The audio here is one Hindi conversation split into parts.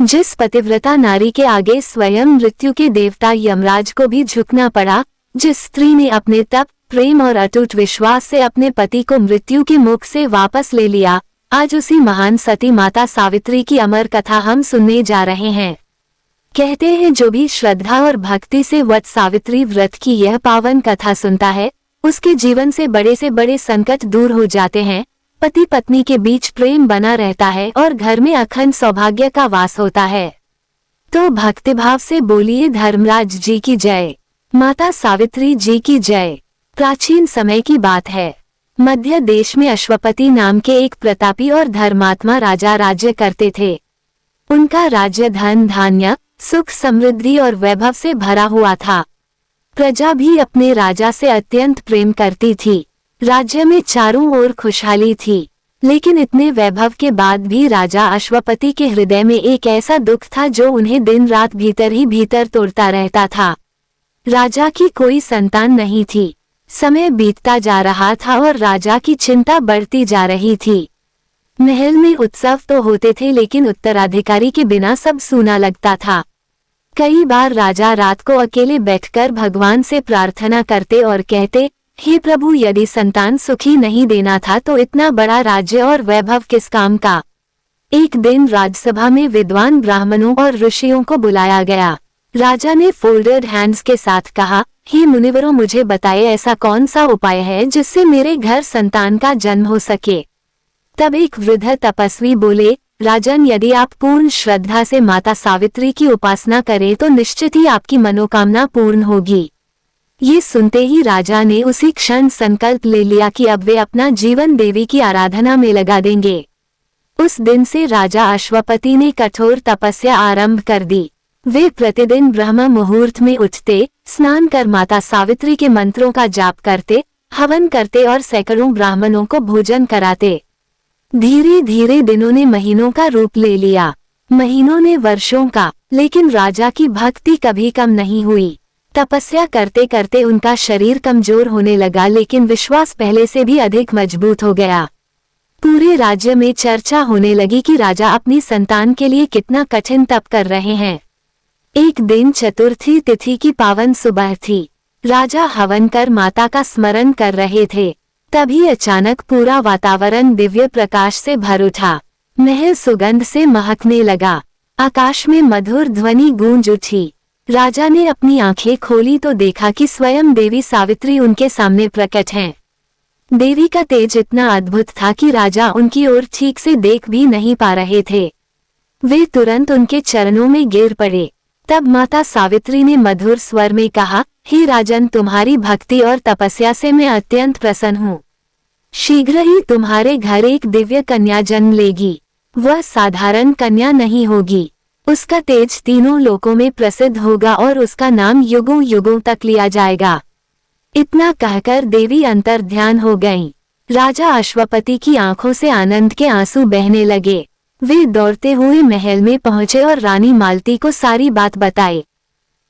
जिस पतिव्रता नारी के आगे स्वयं मृत्यु के देवता यमराज को भी झुकना पड़ा, जिस स्त्री ने अपने तप, प्रेम और अटूट विश्वास से अपने पति को मृत्यु के मुख से वापस ले लिया, आज उसी महान सती माता सावित्री की अमर कथा हम सुनने जा रहे हैं। कहते हैं जो भी श्रद्धा और भक्ति से वट सावित्री व्रत की यह पावन कथा सुनता है, उसके जीवन से बड़े संकट दूर हो जाते हैं, पति पत्नी के बीच प्रेम बना रहता है और घर में अखंड सौभाग्य का वास होता है। तो भक्तिभाव से बोलिए धर्मराज जी की जय, माता सावित्री जी की जय। प्राचीन समय की बात है। मध्य देश में अश्वपति नाम के एक प्रतापी और धर्मात्मा राजा राज्य करते थे। उनका राज्य धन धान्य, सुख समृद्धि और वैभव से भरा हुआ था। प्रजा भी अपने राजा से अत्यंत प्रेम करती थी। राज्य में चारों ओर खुशहाली थी, लेकिन इतने वैभव के बाद भी राजा अश्वपति के हृदय में एक ऐसा दुख था जो उन्हें दिन रात भीतर ही भीतर तोड़ता रहता था। राजा की कोई संतान नहीं थी। समय बीतता जा रहा था और राजा की चिंता बढ़ती जा रही थी। महल में उत्सव तो होते थे, लेकिन उत्तराधिकारी के बिना सब सूना लगता था। कई बार राजा रात को अकेले बैठकर भगवान से प्रार्थना करते और कहते, हे प्रभु, यदि संतान सुखी नहीं देना था तो इतना बड़ा राज्य और वैभव किस काम का। एक दिन राजसभा में विद्वान ब्राह्मणों और ऋषियों को बुलाया गया। राजा ने फोल्डेड हैंड्स के साथ कहा, हे मुनिवरों, मुझे बताए ऐसा कौन सा उपाय है जिससे मेरे घर संतान का जन्म हो सके। तब एक वृद्ध तपस्वी बोले, राजन, यदि आप पूर्ण श्रद्धा से माता सावित्री की उपासना करें तो निश्चित ही आपकी मनोकामना पूर्ण होगी। ये सुनते ही राजा ने उसी क्षण संकल्प ले लिया कि अब वे अपना जीवन देवी की आराधना में लगा देंगे। उस दिन से राजा अश्वपति ने कठोर तपस्या आरंभ कर दी। वे प्रतिदिन ब्रह्म मुहूर्त में उठते, स्नान कर माता सावित्री के मंत्रों का जाप करते, हवन करते और सैकड़ों ब्राह्मणों को भोजन कराते। धीरे धीरे दिनों ने महीनों का रूप ले लिया, महीनों ने वर्षों का, लेकिन राजा की भक्ति कभी कम नहीं हुई। तपस्या करते करते उनका शरीर कमजोर होने लगा, लेकिन विश्वास पहले से भी अधिक मजबूत हो गया। पूरे राज्य में चर्चा होने लगी कि राजा अपनी संतान के लिए कितना कठिन तप कर रहे हैं। एक दिन चतुर्थी तिथि की पावन सुबह थी। राजा हवन कर माता का स्मरण कर रहे थे। तभी अचानक पूरा वातावरण दिव्य प्रकाश से भर उठा। महल सुगंध से महकने लगा। आकाश में मधुर ध्वनि गूंज उठी। राजा ने अपनी आंखें खोली तो देखा कि स्वयं देवी सावित्री उनके सामने प्रकट हैं। देवी का तेज इतना अद्भुत था कि राजा उनकी ओर ठीक से देख भी नहीं पा रहे थे। वे तुरंत उनके चरणों में गिर पड़े। तब माता सावित्री ने मधुर स्वर में कहा, हे राजन, तुम्हारी भक्ति और तपस्या से मैं अत्यंत प्रसन्न हूँ। शीघ्र ही तुम्हारे घर एक दिव्य कन्या जन्म लेगी। वह साधारण कन्या नहीं होगी। उसका तेज तीनों लोकों में प्रसिद्ध होगा और उसका नाम युगों युगों तक लिया जाएगा। इतना कहकर देवी अंतर ध्यान हो गईं। राजा अश्वपति की आंखों से आनंद के आंसू बहने लगे। वे दौड़ते हुए महल में पहुंचे और रानी मालती को सारी बात बताई।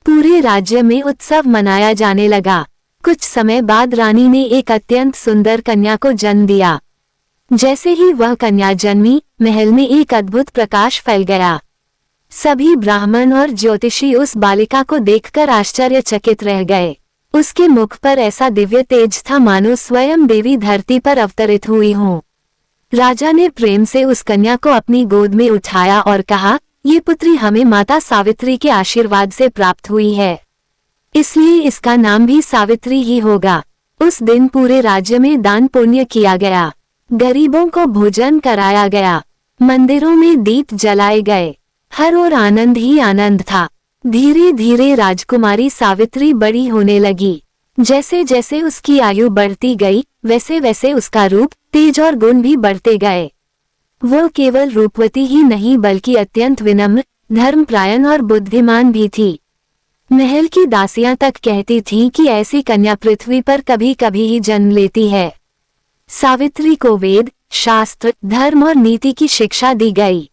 पूरे राज्य में उत्सव मनाया जाने लगा। कुछ समय बाद रानी ने एक अत्यंत सुंदर कन्या को जन्म दिया। जैसे ही वह कन्या जन्मी, महल में एक अद्भुत प्रकाश फैल गया। सभी ब्राह्मण और ज्योतिषी उस बालिका को देखकर आश्चर्यचकित रह गए। उसके मुख पर ऐसा दिव्य तेज था मानो स्वयं देवी धरती पर अवतरित हुई हो। राजा ने प्रेम से उस कन्या को अपनी गोद में उठाया और कहा, ये पुत्री हमें माता सावित्री के आशीर्वाद से प्राप्त हुई है, इसलिए इसका नाम भी सावित्री ही होगा। उस दिन पूरे राज्य में दान पुण्य किया गया। गरीबों को भोजन कराया गया। मंदिरों में दीप जलाए गए। हर ओर आनंद ही आनंद था। धीरे धीरे राजकुमारी सावित्री बड़ी होने लगी। जैसे जैसे उसकी आयु बढ़ती गई, वैसे वैसे उसका रूप, तेज और गुण भी बढ़ते गए। वो केवल रूपवती ही नहीं बल्कि अत्यंत विनम्र, धर्मपरायण और बुद्धिमान भी थी। महल की दासियां तक कहती थीं कि ऐसी कन्या पृथ्वी पर कभी कभी ही जन्म लेती है। सावित्री को वेद, शास्त्र, धर्म और नीति की शिक्षा दी गई,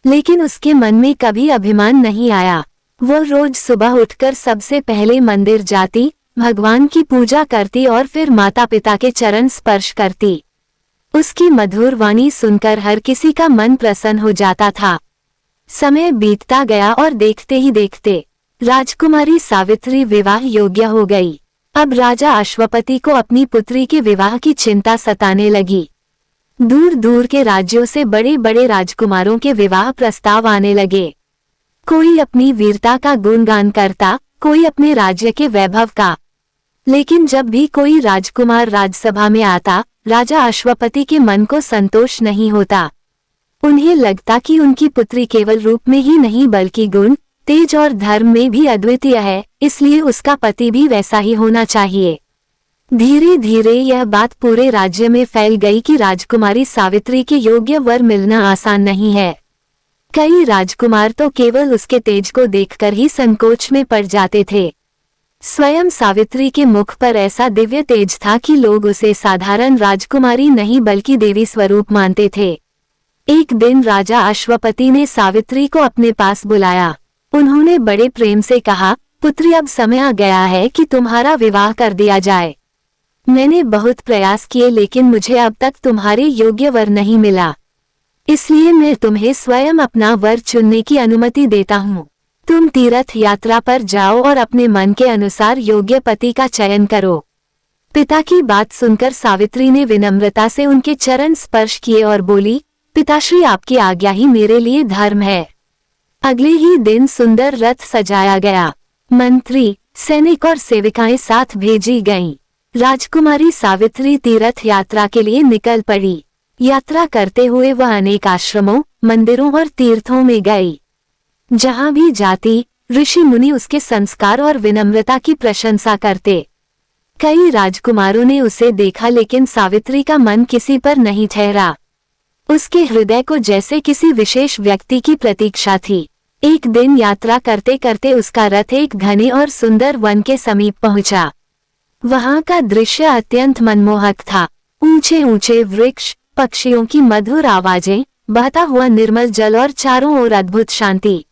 लेकिन उसके मन में कभी अभिमान नहीं आया। वो रोज सुबह उठकर सबसे पहले मंदिर जाती, भगवान की पूजा करती और फिर माता पिता के चरण स्पर्श करती। उसकी मधुर वाणी सुनकर हर किसी का मन प्रसन्न हो जाता था। समय बीतता गया और देखते ही देखते राजकुमारी सावित्री विवाह योग्य हो गई। अब राजा अश्वपति को अपनी पुत्री के विवाह की चिंता सताने लगी। दूर दूर के राज्यों से बड़े बड़े राजकुमारों के विवाह प्रस्ताव आने लगे। कोई अपनी वीरता का गुणगान करता, कोई अपने राज्य के वैभव का। लेकिन जब भी कोई राजकुमार राजसभा में आता, राजा अश्वपति के मन को संतोष नहीं होता। उन्हें लगता कि उनकी पुत्री केवल रूप में ही नहीं बल्कि गुण, तेज और धर्म में भी अद्वितीय है, इसलिए उसका पति भी वैसा ही होना चाहिए। धीरे धीरे यह बात पूरे राज्य में फैल गई कि राजकुमारी सावित्री के योग्य वर मिलना आसान नहीं है। कई राजकुमार तो केवल उसके तेज को देखकर ही संकोच में पड़ जाते थे। स्वयं सावित्री के मुख पर ऐसा दिव्य तेज था कि लोग उसे साधारण राजकुमारी नहीं बल्कि देवी स्वरूप मानते थे। एक दिन राजा अश्वपति ने सावित्री को अपने पास बुलाया। उन्होंने बड़े प्रेम से कहा, पुत्री, अब समय आ गया है कि तुम्हारा विवाह कर दिया जाए। मैंने बहुत प्रयास किए लेकिन मुझे अब तक तुम्हारे योग्य वर नहीं मिला, इसलिए मैं तुम्हें स्वयं अपना वर चुनने की अनुमति देता हूँ। तुम तीर्थ यात्रा पर जाओ और अपने मन के अनुसार योग्य पति का चयन करो। पिता की बात सुनकर सावित्री ने विनम्रता से उनके चरण स्पर्श किए और बोली, पिताश्री, आपकी आज्ञा ही मेरे लिए धर्म है। अगले ही दिन सुंदर रथ सजाया गया। मंत्री, सैनिक और सेविकाएं साथ भेजी गईं। राजकुमारी सावित्री तीर्थ यात्रा के लिए निकल पड़ी। यात्रा करते हुए वह अनेक आश्रमों, मंदिरों और तीर्थों में गई। जहां भी जाती, ऋषि मुनि उसके संस्कार और विनम्रता की प्रशंसा करते। कई राजकुमारों ने उसे देखा लेकिन सावित्री का मन किसी पर नहीं ठहरा। उसके हृदय को जैसे किसी विशेष व्यक्ति की प्रतीक्षा थी। एक दिन यात्रा करते करते उसका रथ एक घने और सुंदर वन के समीप पहुंचा। वहां का दृश्य अत्यंत मनमोहक था। ऊंचे ऊंचे वृक्ष, पक्षियों की मधुर आवाजें, बहता हुआ निर्मल जल और चारों ओर अद्भुत शांति।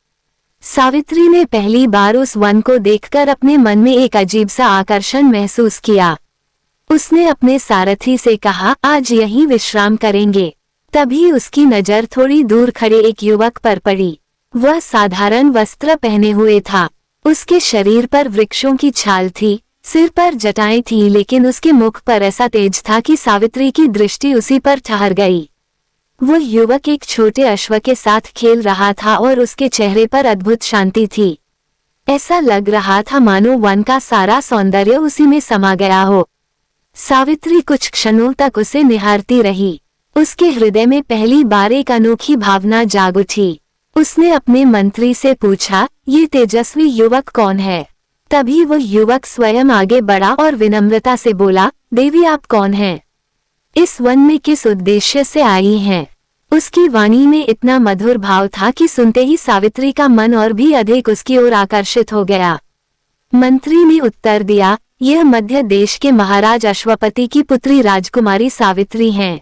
सावित्री ने पहली बार उस वन को देखकर अपने मन में एक अजीब सा आकर्षण महसूस किया। उसने अपने सारथी से कहा, आज यहीं विश्राम करेंगे। तभी उसकी नजर थोड़ी दूर खड़े एक युवक पर पड़ी। वह साधारण वस्त्र पहने हुए था। उसके शरीर पर वृक्षों की छाल थी, सिर पर जटाएं थीं, लेकिन उसके मुख पर ऐसा तेज था कि सावित्री की दृष्टि उसी पर ठहर गई। वो युवक एक छोटे अश्व के साथ खेल रहा था और उसके चेहरे पर अद्भुत शांति थी। ऐसा लग रहा था मानो वन का सारा सौंदर्य उसी में समा गया हो। सावित्री कुछ क्षणों तक उसे निहारती रही। उसके हृदय में पहली बार एक अनोखी भावना जाग उठी। उसने अपने मंत्री से पूछा, ये तेजस्वी युवक कौन है? तभी वह युवक स्वयं आगे बढ़ा और विनम्रता से बोला, देवी, आप कौन हैं? इस वन में किस उद्देश्य से आई हैं? उसकी वाणी में इतना मधुर भाव था कि सुनते ही सावित्री का मन और भी अधिक उसकी ओर आकर्षित हो गया। मंत्री ने उत्तर दिया, यह मध्य देश के महाराज अश्वपति की पुत्री राजकुमारी सावित्री हैं।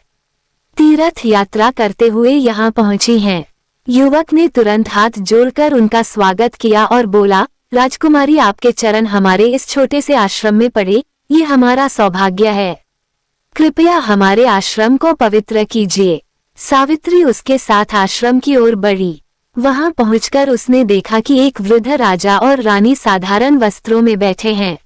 तीर्थ यात्रा करते हुए यहाँ पहुंची हैं। युवक ने तुरंत हाथ जोड़कर उनका स्वागत किया और बोला, राजकुमारी, आपके चरण हमारे इस छोटे से आश्रम में पड़े, ये हमारा सौभाग्य है। कृपया हमारे आश्रम को पवित्र कीजिए। सावित्री उसके साथ आश्रम की ओर बढ़ी। वहां पहुंचकर उसने देखा कि एक वृद्ध राजा और रानी साधारण वस्त्रों में बैठे हैं।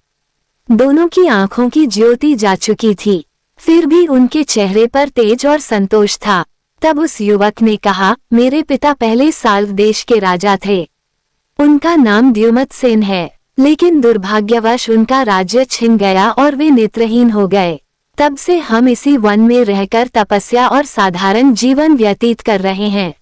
दोनों की आंखों की ज्योति जा चुकी थी, फिर भी उनके चेहरे पर तेज और संतोष था। तब उस युवक ने कहा, मेरे पिता पहले साल देश के राजा थे। उनका नाम द्युमत सेन है, लेकिन दुर्भाग्यवश उनका राज्य छिन गया और वे नेत्रहीन हो गए। तब से हम इसी वन में रहकर तपस्या और साधारण जीवन व्यतीत कर रहे हैं।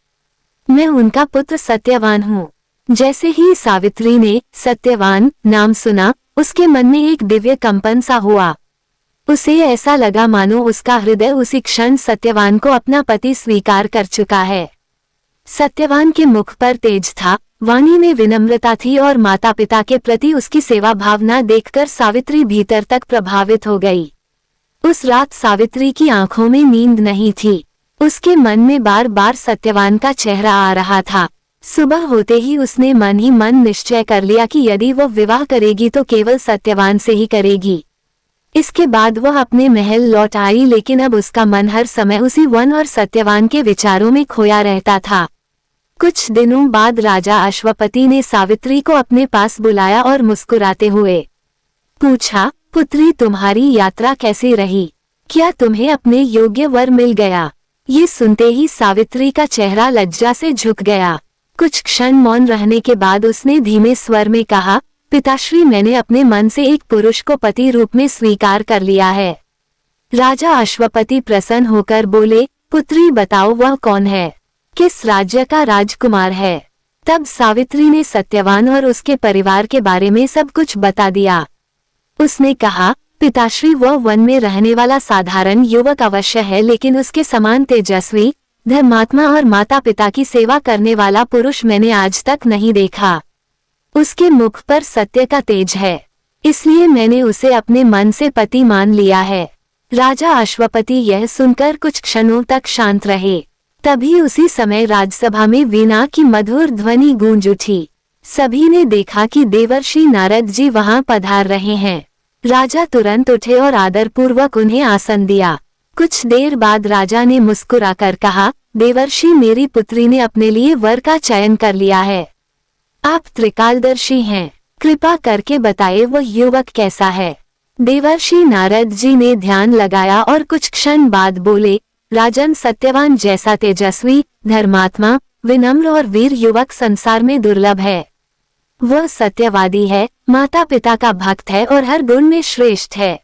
मैं उनका पुत्र सत्यवान हूँ। जैसे ही सावित्री ने सत्यवान नाम सुना, उसके मन में एक दिव्य कंपन सा हुआ। उसे ऐसा लगा मानो उसका हृदय उसी क्षण सत्यवान को अपना पति स्वीकार कर चुका है। सत्यवान के मुख पर तेज था, वाणी में विनम्रता थी और माता पिता के प्रति उसकी सेवा भावना देखकर सावित्री भीतर तक प्रभावित हो गई। उस रात सावित्री की आंखों में नींद नहीं थी। उसके मन में बार बार सत्यवान का चेहरा आ रहा था। सुबह होते ही उसने मन ही मन निश्चय कर लिया कि यदि वह विवाह करेगी तो केवल सत्यवान से ही करेगी। इसके बाद वह अपने महल लौट आई, लेकिन अब उसका मन हर समय उसी वन और सत्यवान के विचारों में खोया रहता था। कुछ दिनों बाद राजा अश्वपति ने सावित्री को अपने पास बुलाया और मुस्कुराते हुए पूछा, पुत्री तुम्हारी यात्रा कैसी रही? क्या तुम्हें अपने योग्य वर मिल गया? ये सुनते ही सावित्री का चेहरा लज्जा से झुक गया। कुछ क्षण मौन रहने के बाद उसने धीमे स्वर में कहा, पिताश्री मैंने अपने मन से एक पुरुष को पति रूप में स्वीकार कर लिया है। राजा अश्वपति प्रसन्न होकर बोले, पुत्री बताओ वह कौन है, किस राज्य का राजकुमार है? तब सावित्री ने सत्यवान और उसके परिवार के बारे में सब कुछ बता दिया। उसने कहा, पिताश्री वह वन में रहने वाला साधारण युवक अवश्य है, लेकिन उसके समान तेजस्वी, धर्मात्मा और माता पिता की सेवा करने वाला पुरुष मैंने आज तक नहीं देखा। उसके मुख पर सत्य का तेज है, इसलिए मैंने उसे अपने मन से पति मान लिया है। राजा अश्वपति यह सुनकर कुछ क्षणों तक शांत रहे। तभी उसी समय राजसभा में वीणा की मधुर ध्वनि गूंज उठी। सभी ने देखा कि देवर्षि नारद जी वहां पधार रहे हैं। राजा तुरंत उठे और आदरपूर्वक उन्हें आसन दिया। कुछ देर बाद राजा ने मुस्कुराकर कहा, देवर्षि मेरी पुत्री ने अपने लिए वर का चयन कर लिया है। आप त्रिकालदर्शी हैं, कृपा करके बताइए वह युवक कैसा है? देवर्षि नारद जी ने ध्यान लगाया और कुछ क्षण बाद बोले, राजन सत्यवान जैसा तेजस्वी, धर्मात्मा, विनम्र और वीर युवक संसार में दुर्लभ है। वह सत्यवादी है, माता पिता का भक्त है और हर गुण में श्रेष्ठ है।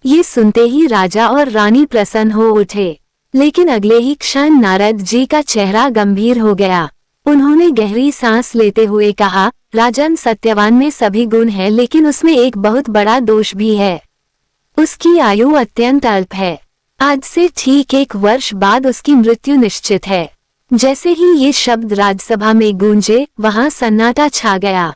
ये सुनते ही राजा और रानी प्रसन्न हो उठे, लेकिन अगले ही क्षण नारद जी का चेहरा गंभीर हो गया। उन्होंने गहरी सांस लेते हुए कहा, राजन सत्यवान में सभी गुण हैं, लेकिन उसमें एक बहुत बड़ा दोष भी है। उसकी आयु अत्यंत अल्प है। आज से ठीक 1 वर्ष बाद उसकी मृत्यु निश्चित है। जैसे ही ये शब्द राजसभा में गूंजे, वहां सन्नाटा छा गया।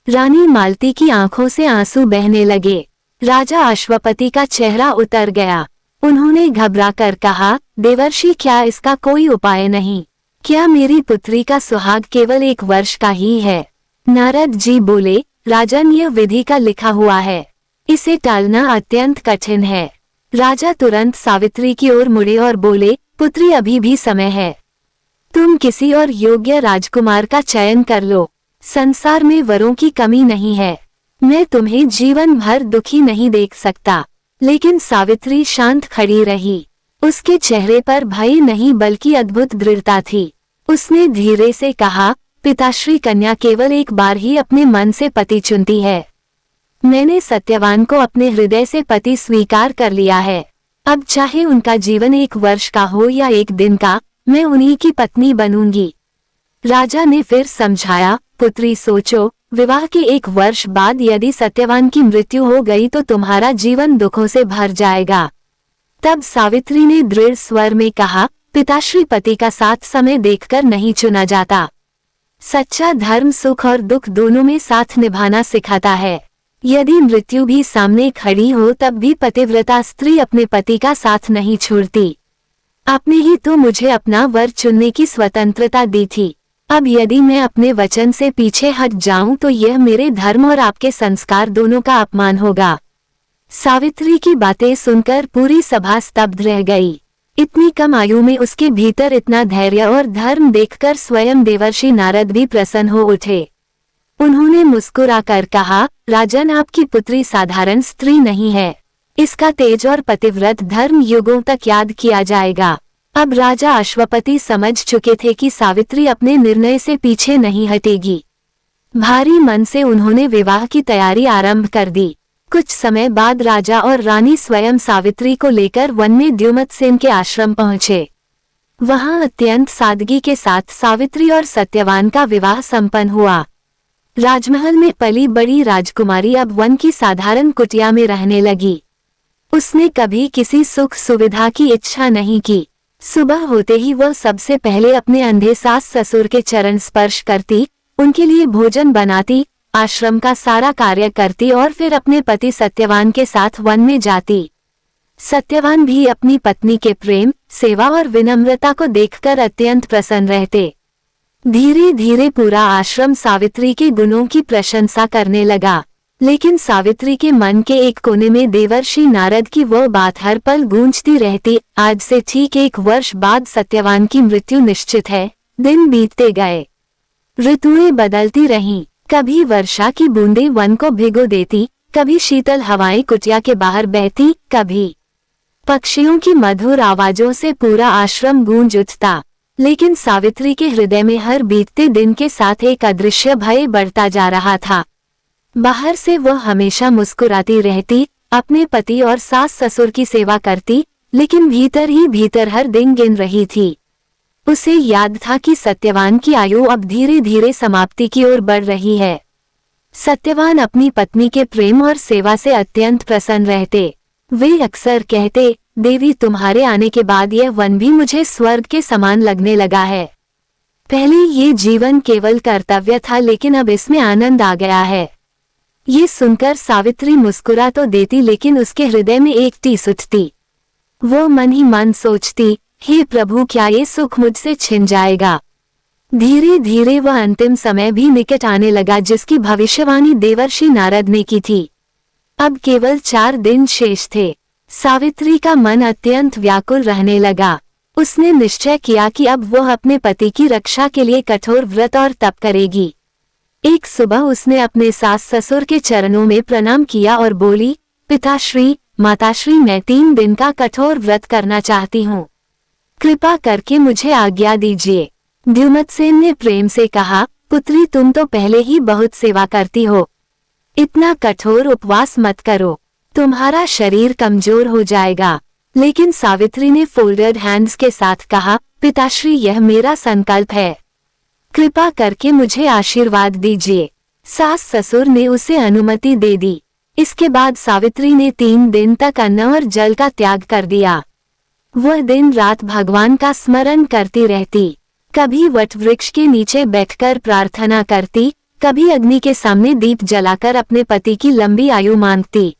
रानी मालती की आंखों से आंसू बहने लगे। राजा अश्वपति का चेहरा उतर गया। उन्होंने घबराकर कहा, देवर्षि क्या इसका कोई उपाय नहीं? क्या मेरी पुत्री का सुहाग केवल 1 वर्ष का ही है? नारद जी बोले, राजन यह विधि का लिखा हुआ है, इसे टालना अत्यंत कठिन है। राजा तुरंत सावित्री की ओर मुड़े और बोले, पुत्री अभी भी समय है, तुम किसी और योग्य राजकुमार का चयन कर लो। संसार में वरों की कमी नहीं है। मैं तुम्हें जीवन भर दुखी नहीं देख सकता। लेकिन सावित्री शांत खड़ी रही। उसके चेहरे पर भय नहीं बल्कि अद्भुत दृढ़ता थी। उसने धीरे से कहा, पिताश्री कन्या केवल एक बार ही अपने मन से पति चुनती है। मैंने सत्यवान को अपने हृदय से पति स्वीकार कर लिया है। अब चाहे उनका जीवन 1 वर्ष का हो या 1 दिन का, मैं उन्हीं की पत्नी बनूंगी। राजा ने फिर समझाया, पुत्री सोचो, विवाह के 1 वर्ष बाद यदि सत्यवान की मृत्यु हो गई तो तुम्हारा जीवन दुखों से भर जाएगा। तब सावित्री ने दृढ़ स्वर में कहा, पिताश्री पति का साथ समय देखकर नहीं चुना जाता। सच्चा धर्म सुख और दुख दोनों में साथ निभाना सिखाता है। यदि मृत्यु भी सामने खड़ी हो तब भी पतिव्रता स्त्री अपने पति का साथ नहीं छोड़ती। आपने ही तो मुझे अपना वर चुनने की स्वतंत्रता दी थी। अब यदि मैं अपने वचन से पीछे हट जाऊं तो यह मेरे धर्म और आपके संस्कार दोनों का अपमान होगा। सावित्री की बातें सुनकर पूरी सभा स्तब्ध रह गई। इतनी कम आयु में उसके भीतर इतना धैर्य और धर्म देखकर स्वयं देवर्षि नारद भी प्रसन्न हो उठे। उन्होंने मुस्कुराकर कहा, राजन आपकी पुत्री साधारण स्त्री नहीं है। इसका तेज और पतिव्रत धर्म युगों तक याद किया जाएगा। अब राजा अश्वपति समझ चुके थे कि सावित्री अपने निर्णय से पीछे नहीं हटेगी। भारी मन से उन्होंने विवाह की तैयारी आरंभ कर दी। कुछ समय बाद राजा और रानी स्वयं सावित्री को लेकर वन में द्युमतसेन के आश्रम पहुंचे। वहां अत्यंत सादगी के साथ सावित्री और सत्यवान का विवाह संपन्न हुआ। राजमहल में पली बड़ी राजकुमारी अब वन की साधारण कुटिया में रहने लगी। उसने कभी किसी सुख सुविधा की इच्छा नहीं की। सुबह होते ही वह सबसे पहले अपने अंधे सास ससुर के चरण स्पर्श करती, उनके लिए भोजन बनाती, आश्रम का सारा कार्य करती और फिर अपने पति सत्यवान के साथ वन में जाती। सत्यवान भी अपनी पत्नी के प्रेम, सेवा और विनम्रता को देखकर अत्यंत प्रसन्न रहते। धीरे धीरे पूरा आश्रम सावित्री के गुणों की प्रशंसा करने लगा। लेकिन सावित्री के मन के एक कोने में देवर्षि नारद की वह बात हर पल गूंजती रहती, आज से ठीक 1 वर्ष बाद सत्यवान की मृत्यु निश्चित है। दिन बीतते गए, ऋतुएं बदलती रहीं। कभी वर्षा की बूंदें वन को भिगो देती, कभी शीतल हवाएं कुटिया के बाहर बहती, कभी पक्षियों की मधुर आवाजों से पूरा आश्रम गूंज उठता। लेकिन सावित्री के हृदय में हर बीतते दिन के साथ एक अदृश्य भय बढ़ता जा रहा था। बाहर से वह हमेशा मुस्कुराती रहती, अपने पति और सास ससुर की सेवा करती, लेकिन भीतर ही भीतर हर दिन गिन रही थी। उसे याद था कि सत्यवान की आयु अब धीरे धीरे समाप्ति की ओर बढ़ रही है। सत्यवान अपनी पत्नी के प्रेम और सेवा से अत्यंत प्रसन्न रहते। वे अक्सर कहते, देवी तुम्हारे आने के बाद यह वन भी मुझे स्वर्ग के समान लगने लगा है। पहले ये जीवन केवल कर्तव्य था, लेकिन अब इसमें आनंद आ गया है। ये सुनकर सावित्री मुस्कुरा तो देती, लेकिन उसके हृदय में एक टीस उठती। वो मन ही मन सोचती, हे प्रभु, क्या ये सुख मुझसे छिन जाएगा। धीरे धीरे वह अंतिम समय भी निकट आने लगा जिसकी भविष्यवाणी देवर्षि नारद ने की थी। अब केवल 4 दिन शेष थे। सावित्री का मन अत्यंत व्याकुल रहने लगा। उसने निश्चय किया कि अब वह अपने पति की रक्षा के लिए कठोर व्रत और तप करेगी। एक सुबह उसने अपने सास ससुर के चरणों में प्रणाम किया और बोली, पिताश्री, माताश्री, मैं 3 दिन का कठोर व्रत करना चाहती हूँ, कृपा करके मुझे आज्ञा दीजिए। द्युमत्सेन ने प्रेम से कहा, पुत्री, तुम तो पहले ही बहुत सेवा करती हो, इतना कठोर उपवास मत करो, तुम्हारा शरीर कमजोर हो जाएगा। लेकिन सावित्री ने फोल्डेड हैंड्स के साथ कहा, पिताश्री, यह मेरा संकल्प है, कृपा करके मुझे आशीर्वाद दीजिए। सास ससुर ने उसे अनुमति दे दी। इसके बाद सावित्री ने 3 दिन तक अन्न और जल का त्याग कर दिया। वह दिन रात भगवान का स्मरण करती रहती। कभी वट वृक्ष के नीचे बैठकर प्रार्थना करती, कभी अग्नि के सामने दीप जलाकर अपने पति की लंबी आयु मांगती।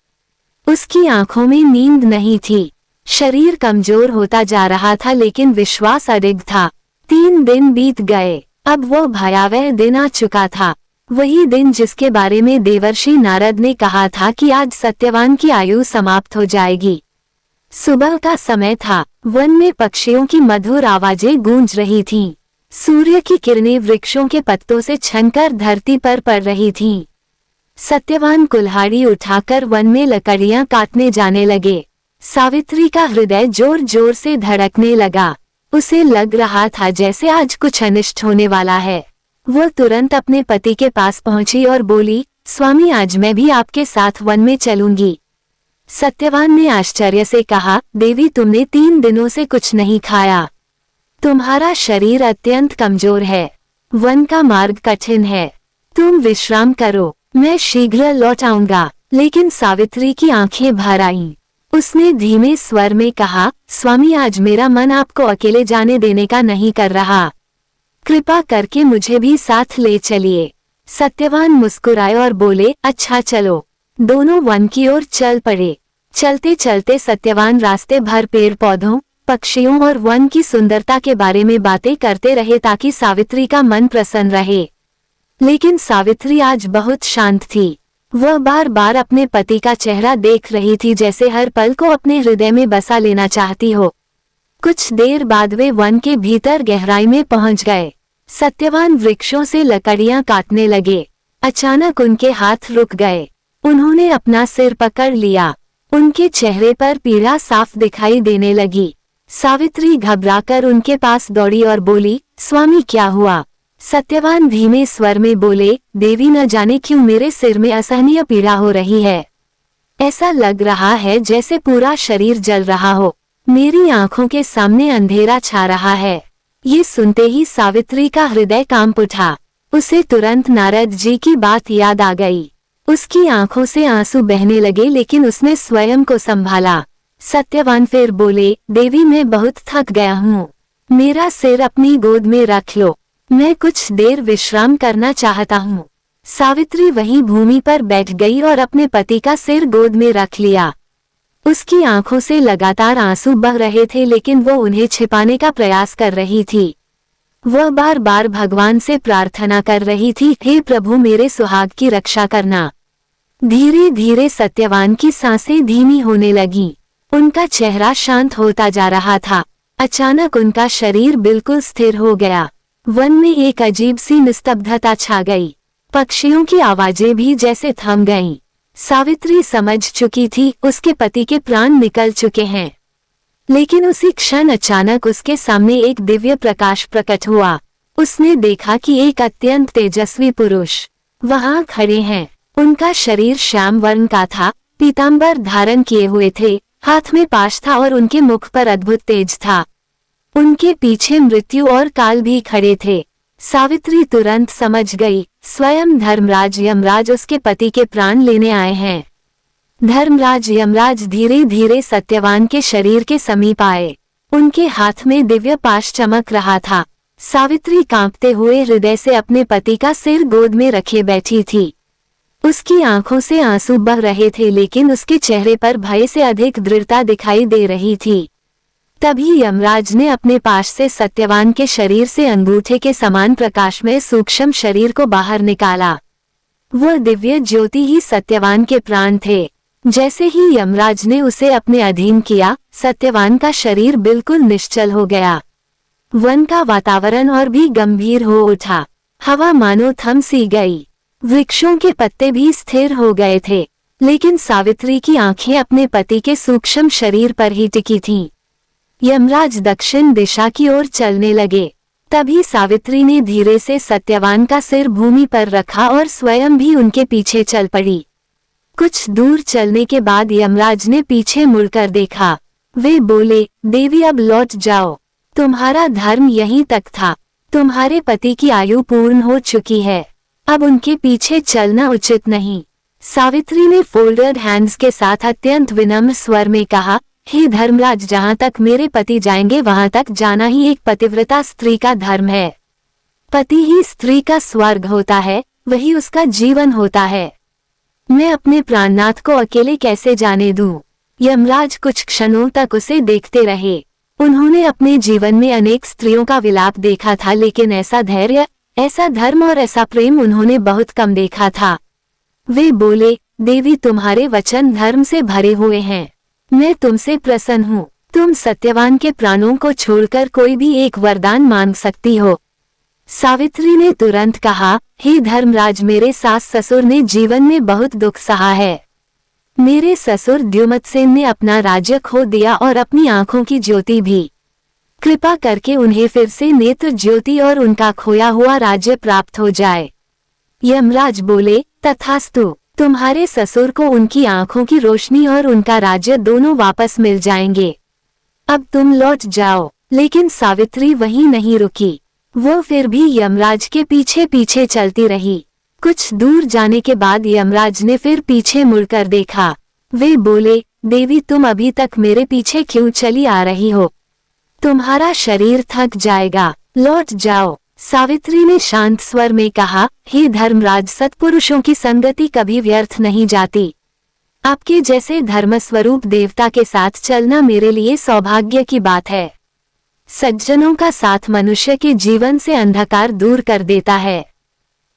उसकी आंखों में नींद नहीं थी, शरीर कमजोर होता जा रहा था, लेकिन विश्वास अडिग था। 3 दिन बीत गए। अब वह भयावह दिन आ चुका था, वही दिन जिसके बारे में देवर्षि नारद ने कहा था कि आज सत्यवान की आयु समाप्त हो जाएगी। सुबह का समय था। वन में पक्षियों की मधुर आवाजें गूंज रही थीं। सूर्य की किरणें वृक्षों के पत्तों से छनकर धरती पर पड़ रही थीं। सत्यवान कुल्हाड़ी उठाकर वन में लकड़ियां काटने जाने लगे। सावित्री का हृदय जोर जोर से धड़कने लगा। उसे लग रहा था जैसे आज कुछ अनिष्ट होने वाला है। वह तुरंत अपने पति के पास पहुंची और बोली, स्वामी, आज मैं भी आपके साथ वन में चलूंगी। सत्यवान ने आश्चर्य से कहा, देवी, तुमने 3 दिनों से कुछ नहीं खाया, तुम्हारा शरीर अत्यंत कमजोर है, वन का मार्ग कठिन है, तुम विश्राम करो, मैं शीघ्र लौट आऊंगा। लेकिन सावित्री की आंखें भर आईं। उसने धीमे स्वर में कहा, स्वामी, आज मेरा मन आपको अकेले जाने देने का नहीं कर रहा, कृपा करके मुझे भी साथ ले चलिए। सत्यवान मुस्कुराए और बोले, अच्छा चलो। दोनों वन की ओर चल पड़े। चलते चलते सत्यवान रास्ते भर पेड़ पौधों, पक्षियों और वन की सुंदरता के बारे में बातें करते रहे ताकि सावित्री का मन प्रसन्न रहे। लेकिन सावित्री आज बहुत शांत थी। वह बार बार अपने पति का चेहरा देख रही थी, जैसे हर पल को अपने हृदय में बसा लेना चाहती हो। कुछ देर बाद वे वन के भीतर गहराई में पहुंच गए। सत्यवान वृक्षों से लकड़ियां काटने लगे। अचानक उनके हाथ रुक गए। उन्होंने अपना सिर पकड़ लिया। उनके चेहरे पर पीड़ा साफ दिखाई देने लगी। सावित्री घबराकर उनके पास दौड़ी और बोली, स्वामी, क्या हुआ? सत्यवान धीमे स्वर में बोले, देवी, न जाने क्यों मेरे सिर में असहनीय पीड़ा हो रही है। ऐसा लग रहा है जैसे पूरा शरीर जल रहा हो। मेरी आंखों के सामने अंधेरा छा रहा है। ये सुनते ही सावित्री का हृदय कांप उठा। उसे तुरंत नारद जी की बात याद आ गई। उसकी आंखों से आंसू बहने लगे, लेकिन उसने स्वयं को संभाला। सत्यवान फिर बोले, देवी, मैं बहुत थक गया हूँ, मेरा सिर अपनी गोद में रख लो, मैं कुछ देर विश्राम करना चाहता हूँ। सावित्री वहीं भूमि पर बैठ गई और अपने पति का सिर गोद में रख लिया। उसकी आंखों से लगातार आंसू बह रहे थे, लेकिन वो उन्हें छिपाने का प्रयास कर रही थी। वह बार बार भगवान से प्रार्थना कर रही थी, हे प्रभु, मेरे सुहाग की रक्षा करना। धीरे धीरे सत्यवान की सांसें धीमी होने लगीं। उनका चेहरा शांत होता जा रहा था। अचानक उनका शरीर बिल्कुल स्थिर हो गया। वन में एक अजीब सी निस्तब्धता छा गई। पक्षियों की आवाजें भी जैसे थम गईं। सावित्री समझ चुकी थी उसके पति के प्राण निकल चुके हैं। लेकिन उसी क्षण अचानक उसके सामने एक दिव्य प्रकाश प्रकट हुआ। उसने देखा कि एक अत्यंत तेजस्वी पुरुष वहां खड़े हैं। उनका शरीर श्याम वर्ण का था, पीतांबर धारण किए हुए थे, हाथ में पाश था और उनके मुख पर अद्भुत तेज था। उनके पीछे मृत्यु और काल भी खड़े थे। सावित्री तुरंत समझ गई, स्वयं धर्मराज यमराज उसके पति के प्राण लेने आए हैं। धर्मराज यमराज धीरे धीरे सत्यवान के शरीर के समीप आए। उनके हाथ में दिव्य पाश चमक रहा था। सावित्री कांपते हुए हृदय से अपने पति का सिर गोद में रखे बैठी थी। उसकी आंखों से आंसू बह रहे थे, लेकिन उसके चेहरे पर भय से अधिक दृढ़ता दिखाई दे रही थी। तभी यमराज ने अपने पाश से सत्यवान के शरीर से अंगूठे के समान प्रकाश में सूक्ष्म शरीर को बाहर निकाला। वह दिव्य ज्योति ही सत्यवान के प्राण थे। जैसे ही यमराज ने उसे अपने अधीन किया, सत्यवान का शरीर बिल्कुल निश्चल हो गया। वन का वातावरण और भी गंभीर हो उठा। हवा मानो थम सी गई। वृक्षों के पत्ते भी स्थिर हो गए थे, लेकिन सावित्री की आंखें अपने पति के सूक्ष्म शरीर पर ही टिकी थीं। यमराज दक्षिण दिशा की ओर चलने लगे। तभी सावित्री ने धीरे से सत्यवान का सिर भूमि पर रखा और स्वयं भी उनके पीछे चल पड़ी। कुछ दूर चलने के बाद यमराज ने पीछे मुड़कर देखा। वे बोले, देवी अब लौट जाओ, तुम्हारा धर्म यहीं तक था। तुम्हारे पति की आयु पूर्ण हो चुकी है, अब उनके पीछे चलना उचित नहीं। सावित्री ने फोल्डेड हैंड्स के साथ अत्यंत विनम्र स्वर में कहा, हे धर्मराज, जहाँ तक मेरे पति जाएंगे वहां तक जाना ही एक पतिव्रता स्त्री का धर्म है। पति ही स्त्री का स्वर्ग होता है, वही उसका जीवन होता है। मैं अपने प्राणनाथ को अकेले कैसे जाने दूं? यमराज कुछ क्षणों तक उसे देखते रहे। उन्होंने अपने जीवन में अनेक स्त्रियों का विलाप देखा था, लेकिन ऐसा धैर्य, ऐसा धर्म और ऐसा प्रेम उन्होंने बहुत कम देखा था। वे बोले, देवी, तुम्हारे वचन धर्म से भरे हुए हैं। मैं तुमसे प्रसन्न हूँ। तुम सत्यवान के प्राणों को छोड़कर कोई भी एक वरदान मांग सकती हो। सावित्री ने तुरंत कहा, हे धर्मराज, मेरे सास ससुर ने जीवन में बहुत दुख सहा है। मेरे ससुर द्युमत्सेन ने अपना राज्य खो दिया और अपनी आंखों की ज्योति भी। कृपा करके उन्हें फिर से नेत्र ज्योति और उनका खोया हुआ राज्य प्राप्त हो जाए। यमराज बोले, तथास्तु। तुम्हारे ससुर को उनकी आंखों की रोशनी और उनका राज्य दोनों वापस मिल जाएंगे। अब तुम लौट जाओ। लेकिन सावित्री वहीं नहीं रुकी। वो फिर भी यमराज के पीछे पीछे चलती रही। कुछ दूर जाने के बाद यमराज ने फिर पीछे मुड़कर देखा। वे बोले, देवी, तुम अभी तक मेरे पीछे क्यों चली आ रही हो? तुम्हारा शरीर थक जाएगा, लौट जाओ। सावित्री ने शांत स्वर में कहा, हे धर्मराज, सत्पुरुषों की संगति कभी व्यर्थ नहीं जाती। आपके जैसे धर्मस्वरूप देवता के साथ चलना मेरे लिए सौभाग्य की बात है। सज्जनों का साथ मनुष्य के जीवन से अंधकार दूर कर देता है।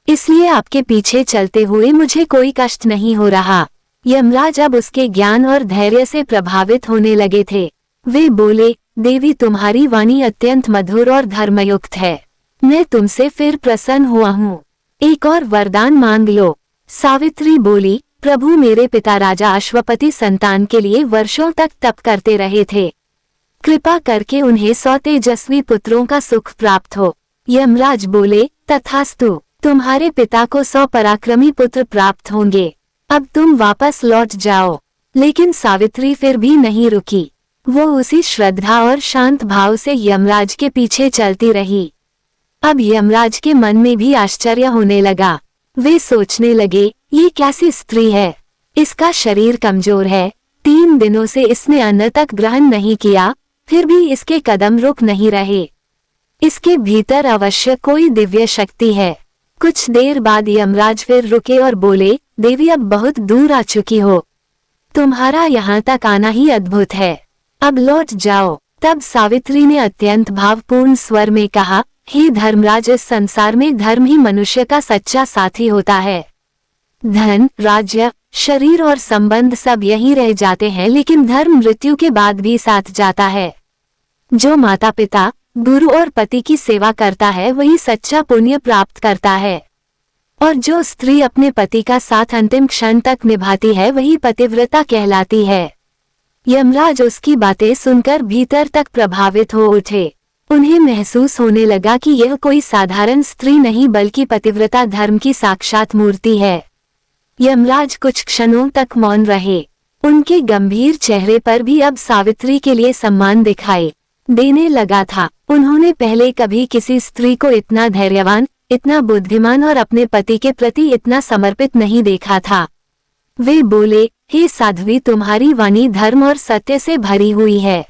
इसलिए आपके पीछे चलते हुए मुझे कोई कष्ट नहीं हो रहा। यमराज अब उसके ज्ञान और धैर्य से प्रभावित होने लगे थे। वे बोले, देवी, तुम्हारी वाणी अत्यंत मधुर और धर्मयुक्त है। मैं तुमसे फिर प्रसन्न हुआ हूँ। एक और वरदान मांग लो। सावित्री बोली, प्रभु, मेरे पिता राजा अश्वपति संतान के लिए वर्षों तक तप करते रहे थे। कृपा करके उन्हें 100 तेजस्वी पुत्रों का सुख प्राप्त हो। यमराज बोले, तथास्तु। तुम्हारे पिता को 100 पराक्रमी पुत्र प्राप्त होंगे। अब तुम वापस लौट जाओ। लेकिन सावित्री फिर भी नहीं रुकी। वो उसी श्रद्धा और शांत भाव से यमराज के पीछे चलती रही। अब यमराज के मन में भी आश्चर्य होने लगा। वे सोचने लगे, ये कैसी स्त्री है? इसका शरीर कमजोर है, 3 दिनों से इसने अन्न तक ग्रहण नहीं किया, फिर भी इसके कदम रुक नहीं रहे। इसके भीतर अवश्य कोई दिव्य शक्ति है। कुछ देर बाद यमराज फिर रुके और बोले, देवी, अब बहुत दूर आ चुकी हो। तुम्हारा यहाँ तक आना ही अद्भुत है। अब लौट जाओ। तब सावित्री ने अत्यंत भावपूर्ण स्वर में कहा, हे धर्मराज, इस संसार में धर्म ही मनुष्य का सच्चा साथी होता है। धन, राज्य, शरीर और संबंध सब यहीं रह जाते हैं, लेकिन धर्म मृत्यु के बाद भी साथ जाता है। जो माता पिता, गुरु और पति की सेवा करता है वही सच्चा पुण्य प्राप्त करता है। और जो स्त्री अपने पति का साथ अंतिम क्षण तक निभाती है वही पतिव्रता कहलाती है। यमराज उसकी बातें सुनकर भीतर तक प्रभावित हो उठे। उन्हें महसूस होने लगा कि यह कोई साधारण स्त्री नहीं बल्कि पतिव्रता धर्म की साक्षात मूर्ति है। यमराज कुछ क्षणों तक मौन रहे। उनके गंभीर चेहरे पर भी अब सावित्री के लिए सम्मान दिखाई देने लगा था। उन्होंने पहले कभी किसी स्त्री को इतना धैर्यवान, इतना बुद्धिमान और अपने पति के प्रति इतना समर्पित नहीं देखा था। वे बोले, हे साध्वी, तुम्हारी वाणी धर्म और सत्य से भरी हुई है।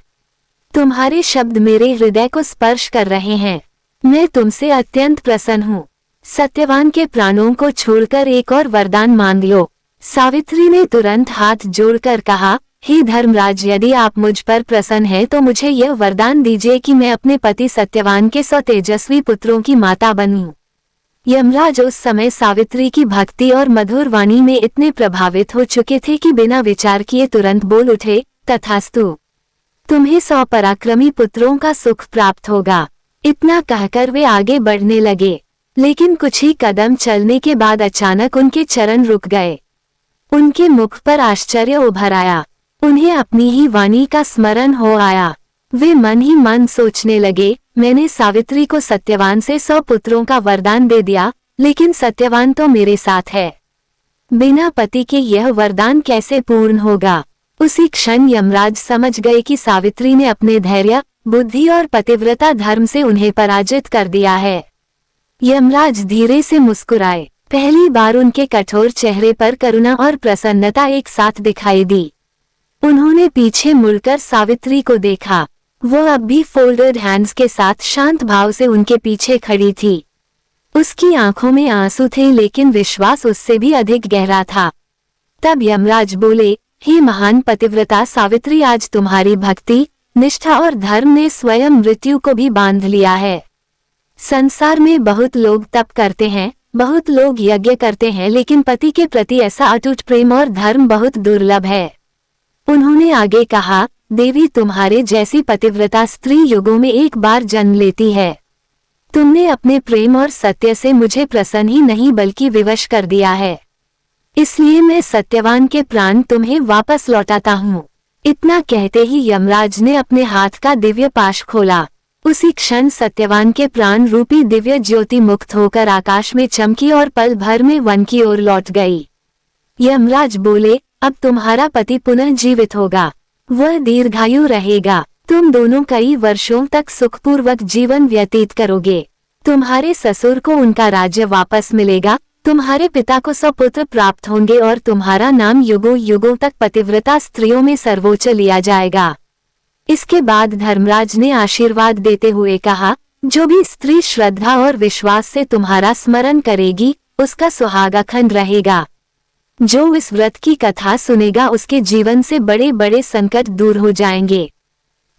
तुम्हारे शब्द मेरे हृदय को स्पर्श कर रहे हैं। मैं तुमसे अत्यंत प्रसन्न हूँ। सत्यवान के प्राणों को छोड़कर एक और वरदान मांग लो। सावित्री ने तुरंत हाथ जोड़कर कहा, हे धर्मराज, यदि आप मुझ पर प्रसन्न हैं तो मुझे यह वरदान दीजिए कि मैं अपने पति सत्यवान के 100 तेजस्वी पुत्रों की माता बनूं। यमराज उस समय सावित्री की भक्ति और मधुर वाणी में इतने प्रभावित हो चुके थे कि बिना विचार किए तुरंत बोल उठे, तथास्तु, तुम्हें 100 पराक्रमी पुत्रों का सुख प्राप्त होगा। इतना कहकर वे आगे बढ़ने लगे, लेकिन कुछ ही कदम चलने के बाद अचानक उनके चरण रुक गए। उनके मुख पर आश्चर्य उभर आया। उन्हें अपनी ही वाणी का स्मरण हो आया। वे मन ही मन सोचने लगे, मैंने सावित्री को सत्यवान से 100 पुत्रों का वरदान दे दिया, लेकिन सत्यवान तो मेरे साथ है। बिना पति के यह वरदान कैसे पूर्ण होगा। उसी क्षण यमराज समझ गए कि सावित्री ने अपने धैर्य, बुद्धि और पतिव्रता धर्म से उन्हें पराजित कर दिया है। यमराज धीरे से मुस्कुराए। पहली बार उनके कठोर चेहरे पर करुणा और प्रसन्नता एक साथ दिखाई दी। उन्होंने पीछे मुड़कर सावित्री को देखा। वो अब भी फोल्डेड हैंड्स के साथ शांत भाव से उनके पीछे खड़ी थी। उसकी आंखों में आंसू थे, लेकिन विश्वास उससे भी अधिक गहरा था। तब यमराज बोले, हे महान पतिव्रता सावित्री, आज तुम्हारी भक्ति, निष्ठा और धर्म ने स्वयं मृत्यु को भी बांध लिया है। संसार में बहुत लोग तप करते हैं, बहुत लोग यज्ञ करते हैं, लेकिन पति के प्रति ऐसा अटूट प्रेम और धर्म बहुत दुर्लभ है। उन्होंने आगे कहा, देवी, तुम्हारे जैसी पतिव्रता स्त्री युगों में एक बार जन्म लेती है। तुमने अपने प्रेम और सत्य से मुझे प्रसन्न ही नहीं बल्कि विवश कर दिया है। इसलिए मैं सत्यवान के प्राण तुम्हें वापस लौटाता हूँ। इतना कहते ही यमराज ने अपने हाथ का दिव्य पाश खोला। उसी क्षण सत्यवान के प्राण रूपी दिव्य ज्योति मुक्त होकर आकाश में चमकी और पल भर में वन की ओर लौट गई। यमराज बोले, अब तुम्हारा पति पुनः जीवित होगा। वह दीर्घायु रहेगा। तुम दोनों कई वर्षों तक सुखपूर्वक जीवन व्यतीत करोगे। तुम्हारे ससुर को उनका राज्य वापस मिलेगा। तुम्हारे पिता को 100 पुत्र प्राप्त होंगे और तुम्हारा नाम युगों युगों तक पतिव्रता स्त्रियों में सर्वोच्च लिया जाएगा। इसके बाद धर्मराज ने आशीर्वाद देते हुए कहा, जो भी स्त्री श्रद्धा और विश्वास से तुम्हारा स्मरण करेगी, उसका सुहाग अखंड रहेगा। जो इस व्रत की कथा सुनेगा, उसके जीवन से बड़े बड़े संकट दूर हो जाएंगे।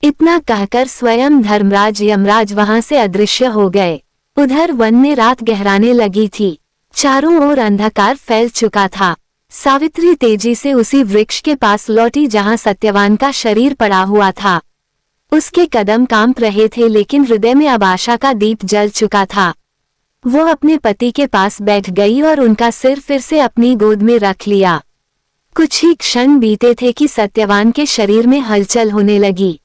इतना कहकर स्वयं धर्मराज यमराज वहां से अदृश्य हो गए। उधर वन में रात गहराने लगी थी। चारों ओर अंधकार फैल चुका था। सावित्री तेजी से उसी वृक्ष के पास लौटी जहां सत्यवान का शरीर पड़ा हुआ था। उसके कदम कांप रहे थे, लेकिन हृदय में अब आशा का दीप जल चुका था। वो अपने पति के पास बैठ गई और उनका सिर फिर से अपनी गोद में रख लिया। कुछ ही क्षण बीते थे कि सत्यवान के शरीर में हलचल होने लगी।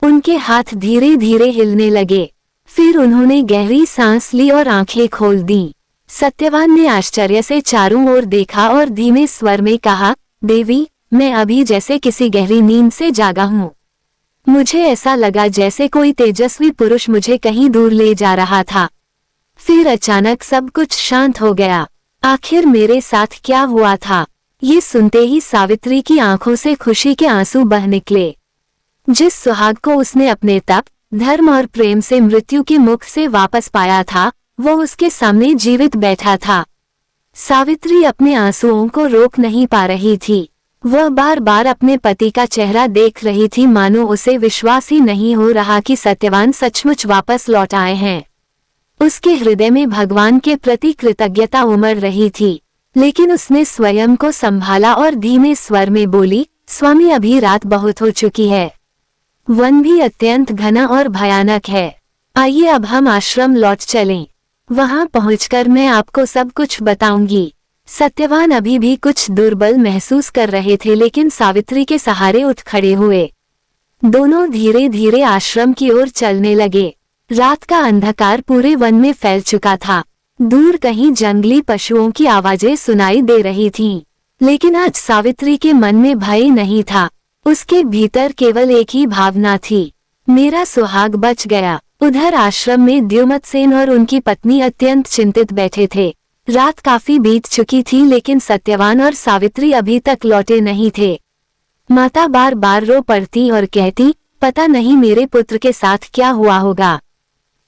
उनके हाथ धीरे धीरे हिलने लगे। फिर उन्होंने गहरी सांस ली और आंखें खोल दी। सत्यवान ने आश्चर्य से चारों ओर देखा और धीमे स्वर में कहा, देवी, मैं अभी जैसे किसी गहरी नींद से जागा हूँ। मुझे ऐसा लगा जैसे कोई तेजस्वी पुरुष मुझे कहीं दूर ले जा रहा था। फिर अचानक सब कुछ शांत हो गया। आखिर मेरे साथ क्या हुआ था? ये सुनते ही सावित्री की आंखों से खुशी के आंसू बह निकले। जिस सुहाग को उसने अपने तप, धर्म और प्रेम से मृत्यु के मुख से वापस पाया था, वो उसके सामने जीवित बैठा था। सावित्री अपने आंसुओं को रोक नहीं पा रही थी। वह बार बार अपने पति का चेहरा देख रही थी, मानो उसे विश्वास ही नहीं हो रहा कि सत्यवान सचमुच वापस लौट आए हैं। उसके हृदय में भगवान के प्रति कृतज्ञता उमड़ रही थी, लेकिन उसने स्वयं को संभाला और धीमे स्वर में बोली, स्वामी, अभी रात बहुत हो चुकी है। वन भी अत्यंत घना और भयानक है। आइए अब हम आश्रम लौट चलें। वहां पहुंचकर मैं आपको सब कुछ बताऊंगी। सत्यवान अभी भी कुछ दुर्बल महसूस कर रहे थे, लेकिन सावित्री के सहारे उठ खड़े हुए। दोनों धीरे धीरे आश्रम की ओर चलने लगे। रात का अंधकार पूरे वन में फैल चुका था। दूर कहीं जंगली पशुओं की आवाजें सुनाई दे रही थीं। लेकिन आज सावित्री के मन में भय नहीं था। उसके भीतर केवल एक ही भावना थी, मेरा सुहाग बच गया। उधर आश्रम में द्युमतसेन और उनकी पत्नी अत्यंत चिंतित बैठे थे। रात काफी बीत चुकी थी, लेकिन सत्यवान और सावित्री अभी तक लौटे नहीं थे। माता बार बार रो पड़ती और कहती, पता नहीं मेरे पुत्र के साथ क्या हुआ होगा।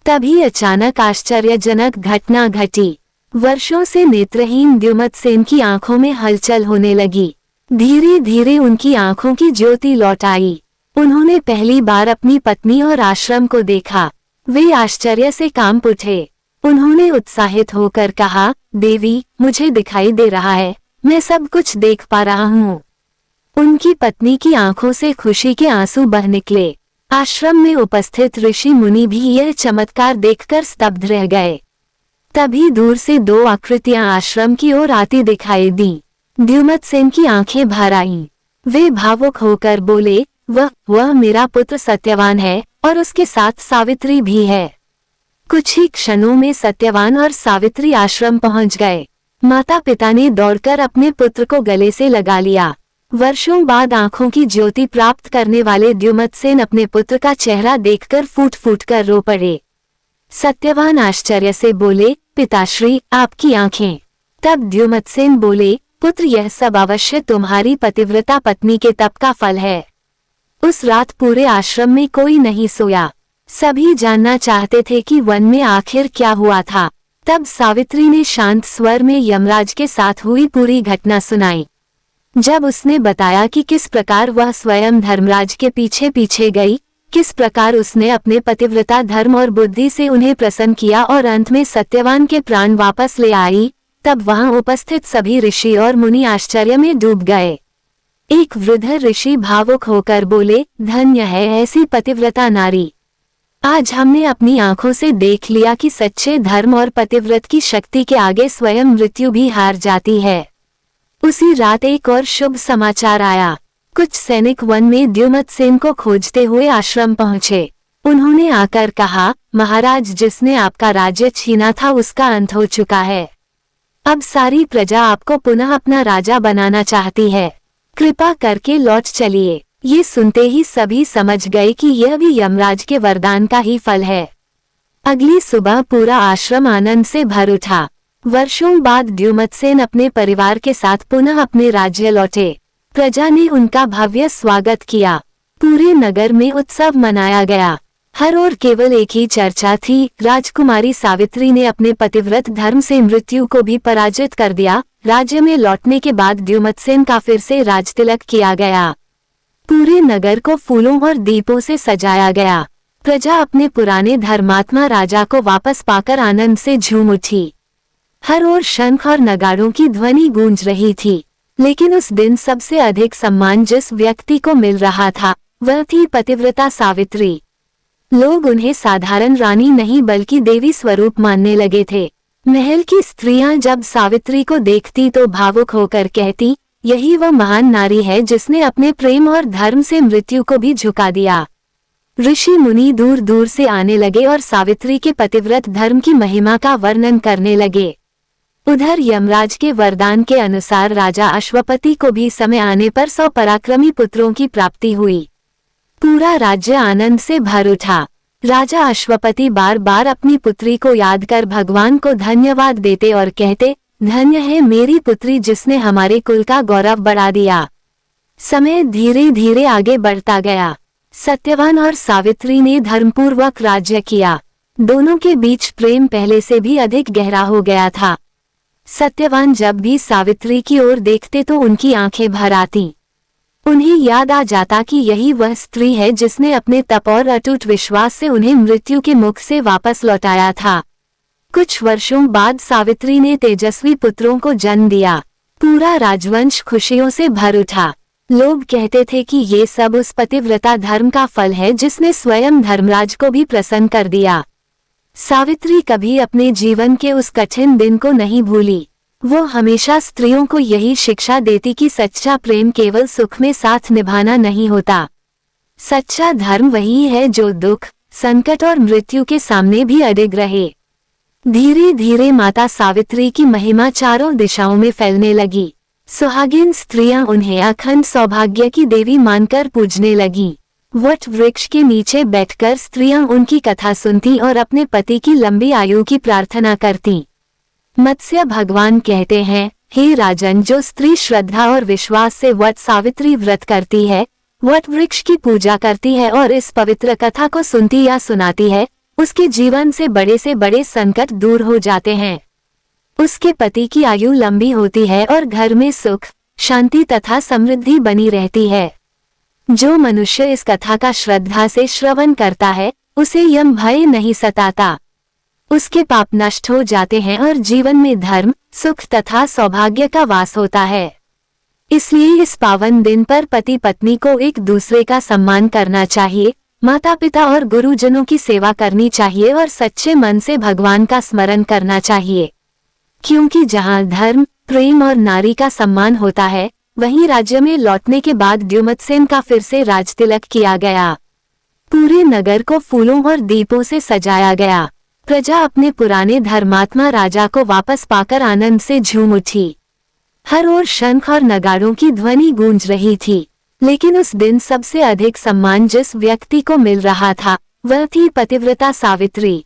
तभी अचानक आश्चर्यजनक घटना घटी। वर्षों से नेत्रहीन द्युमतसेन की आंखों में हलचल होने लगी। धीरे धीरे उनकी आंखों की ज्योति लौट आई। उन्होंने पहली बार अपनी पत्नी और आश्रम को देखा। वे आश्चर्य से कांप उठे। उन्होंने उत्साहित होकर कहा, देवी, मुझे दिखाई दे रहा है, मैं सब कुछ देख पा रहा हूँ। उनकी पत्नी की आंखों से खुशी के आंसू बह निकले। आश्रम में उपस्थित ऋषि मुनि भी यह चमत्कार देखकर स्तब्ध रह गए। तभी दूर से दो आकृतियां आश्रम की ओर आती दिखाई दी। द्युमतसेन की आंखें भर आईं। वे भावुक होकर बोले, वह मेरा पुत्र सत्यवान है और उसके साथ सावित्री भी है। कुछ ही क्षणों में सत्यवान और सावित्री आश्रम पहुंच गए। माता पिता ने दौड़कर अपने पुत्र को गले से लगा लिया। वर्षों बाद आंखों की ज्योति प्राप्त करने वाले द्युमतसेन अपने पुत्र का चेहरा देखकर फूट फूट कर रो पड़े। सत्यवान आश्चर्य से बोले, पिताश्री, आपकी आंखें। तब द्युमतसेन बोले, पुत्र, यह सब अवश्य तुम्हारी पतिव्रता पत्नी के तप का फल है। उस रात पूरे आश्रम में कोई नहीं सोया। सभी जानना चाहते थे कि वन में आखिर क्या हुआ था। तब सावित्री ने शांत स्वर में यमराज के साथ हुई पूरी घटना सुनाई। जब उसने बताया कि किस प्रकार वह स्वयं धर्मराज के पीछे पीछे गई, किस प्रकार उसने अपने पतिव्रता धर्म और बुद्धि से उन्हें प्रसन्न किया और अंत में सत्यवान के प्राण वापस ले आई, तब वहां उपस्थित सभी ऋषि और मुनि आश्चर्य में डूब गए। एक वृद्ध ऋषि भावुक होकर बोले, धन्य है ऐसी पतिव्रता नारी। आज हमने अपनी आंखों से देख लिया कि सच्चे धर्म और पतिव्रत की शक्ति के आगे स्वयं मृत्यु भी हार जाती है। उसी रात एक और शुभ समाचार आया। कुछ सैनिक वन में द्युमतसेन को खोजते हुए आश्रम पहुंचे। उन्होंने आकर कहा, महाराज, जिसने आपका राज्य छीना था उसका अंत हो चुका है। अब सारी प्रजा आपको पुनः अपना राजा बनाना चाहती है। कृपा करके लौट चलिए। ये सुनते ही सभी समझ गए कि यह भी यमराज के वरदान का ही फल है। अगली सुबह पूरा आश्रम आनंद से भर उठा। वर्षों बाद द्युमतसेन अपने परिवार के साथ पुनः अपने राज्य लौटे। प्रजा ने उनका भव्य स्वागत किया। पूरे नगर में उत्सव मनाया गया। हर ओर केवल एक ही चर्चा थी, राजकुमारी सावित्री ने अपने पतिव्रत धर्म से मृत्यु को भी पराजित कर दिया। राज्य में लौटने के बाद द्युमतसेन का फिर से राजतिलक किया गया। पूरे नगर को फूलों और दीपों से सजाया गया। प्रजा अपने पुराने धर्मात्मा राजा को वापस पाकर आनंद से झूम उठी। हर ओर शंख और नगाड़ों की ध्वनि गूंज रही थी। लेकिन उस दिन सबसे अधिक सम्मान जिस व्यक्ति को मिल रहा था, वह थी पतिव्रता सावित्री। लोग उन्हें साधारण रानी नहीं बल्कि देवी स्वरूप मानने लगे थे। महल की स्त्रियां जब सावित्री को देखती तो भावुक होकर कहती, यही वह महान नारी है जिसने अपने प्रेम और धर्म से मृत्यु को भी झुका दिया। ऋषि मुनि दूर दूर से आने लगे और सावित्री के पतिव्रत धर्म की महिमा का वर्णन करने लगे। उधर यमराज के वरदान के अनुसार राजा अश्वपति को भी समय आने पर 100 पराक्रमी पुत्रों की प्राप्ति हुई। पूरा राज्य आनंद से भर उठा। राजा अश्वपति बार बार अपनी पुत्री को याद कर भगवान को धन्यवाद देते और कहते, धन्य है मेरी पुत्री जिसने हमारे कुल का गौरव बढ़ा दिया। समय धीरे धीरे आगे बढ़ता गया। सत्यवान और सावित्री ने धर्मपूर्वक राज्य किया। दोनों के बीच प्रेम पहले से भी अधिक गहरा हो गया था। सत्यवान जब भी सावित्री की ओर देखते तो उनकी आंखें भर आती। उन्हें याद आ जाता कि यही वह स्त्री है जिसने अपने तप और अटूट विश्वास से उन्हें मृत्यु के मुख से वापस लौटाया था। कुछ वर्षों बाद सावित्री ने तेजस्वी पुत्रों को जन्म दिया। पूरा राजवंश खुशियों से भर उठा। लोग कहते थे कि ये सब उस पतिव्रता धर्म का फल है जिसने स्वयं धर्मराज को भी प्रसन्न कर दिया। सावित्री कभी अपने जीवन के उस कठिन दिन को नहीं भूली। वो हमेशा स्त्रियों को यही शिक्षा देती कि सच्चा प्रेम केवल सुख में साथ निभाना नहीं होता। सच्चा धर्म वही है जो दुख, संकट और मृत्यु के सामने भी अडिग रहे। धीरे धीरे माता सावित्री की महिमा चारों दिशाओं में फैलने लगी। सुहागिन स्त्रियां उन्हें अखंड सौभाग्य की देवी मानकर पूजने लगीं। वट वृक्ष के नीचे बैठकर स्त्रियां उनकी कथा सुनती और अपने पति की लंबी आयु की प्रार्थना करती। मत्स्य भगवान कहते हैं, हे राजन, जो स्त्री श्रद्धा और विश्वास से वट सावित्री व्रत करती है, वट वृक्ष की पूजा करती है और इस पवित्र कथा को सुनती या सुनाती है, उसके जीवन से बड़े संकट दूर हो जाते हैं। उसके पति की आयु लंबी होती है और घर में सुख, शांति तथा समृद्धि बनी रहती है। जो मनुष्य इस कथा का श्रद्धा से श्रवण करता है, उसे यम भय नहीं सताता। उसके पाप नष्ट हो जाते हैं और जीवन में धर्म, सुख तथा सौभाग्य का वास होता है। इसलिए इस पावन दिन पर पति पत्नी को एक दूसरे का सम्मान करना चाहिए, माता पिता और गुरुजनों की सेवा करनी चाहिए और सच्चे मन से भगवान का स्मरण करना चाहिए। क्योंकि जहाँ धर्म, प्रेम और नारी का सम्मान होता है, वहीं राज्य में लौटने के बाद द्युमत्सेन का फिर से राजतिलक किया गया। पूरे नगर को फूलों और दीपों से सजाया गया। प्रजा अपने पुराने धर्मात्मा राजा को वापस पाकर आनंद से झूम उठी। हर ओर शंख और नगाड़ों की ध्वनि गूंज रही थी। लेकिन उस दिन सबसे अधिक सम्मान जिस व्यक्ति को मिल रहा था, वह थी पतिव्रता सावित्री।